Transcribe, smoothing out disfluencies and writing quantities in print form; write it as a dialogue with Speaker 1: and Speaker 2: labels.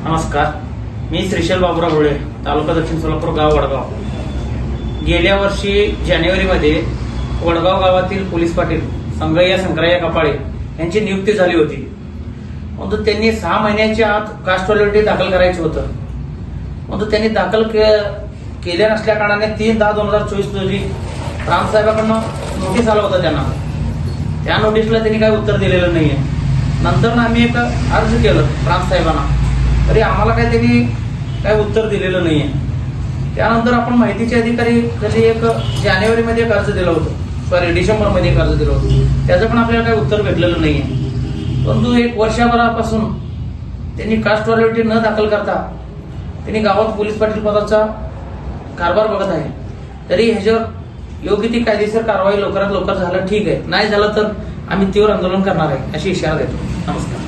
Speaker 1: नमस्कार, मी श्रीशैल बाबुराव होळे, तालुका दक्षिण सोलापूर, गाव वडगाव. गेल्या वर्षी जानेवारीमध्ये वडगाव गावातील पोलीस पाटील संगय्या शंकरय्या कपाळे यांची नियुक्ती झाली होती. परंतु त्यांनी 6 महिन्याच्या आत कास्ट व्हॅलिडिटी दाखल करायचं होतं. परंतु त्यांनी दाखल केल्या नसल्या कारणाने 3/10/2024 रोजी रामसाहेबांकडून नोटीस आला होता त्यांना. त्या नोटीसला त्यांनी काही उत्तर दिलेलं नाहीये. नंतर आम्ही एक अर्ज केलं रामसाहेबांना, तरी आम्हाला त्यांनी काही उत्तर दिलेलं नाहीये. त्यानंतर आपण माहितीचे अधिकारी कधी एक जानेवारीमध्ये एक अर्ज दिला होता, सॉरी डिसेंबरमध्ये एक अर्ज दिला होता, त्याचं पण आपल्याला काही उत्तर भेटलेलं नाहीये. परंतु 1 वर्षभरापासून त्यांनी कास्ट व्हॅलिडिटी न दाखल करता त्यांनी गावात पोलीस पाटील पदाचा कारभार बघत आहे. तरी ह्याच्यावर योग्य ती कायदेशीर कारवाई लवकरात लवकर झालं ठीक आहे, नाही झालं तर आम्ही तीव्र आंदोलन करणार आहे, अशी इशारा देतो. नमस्कार.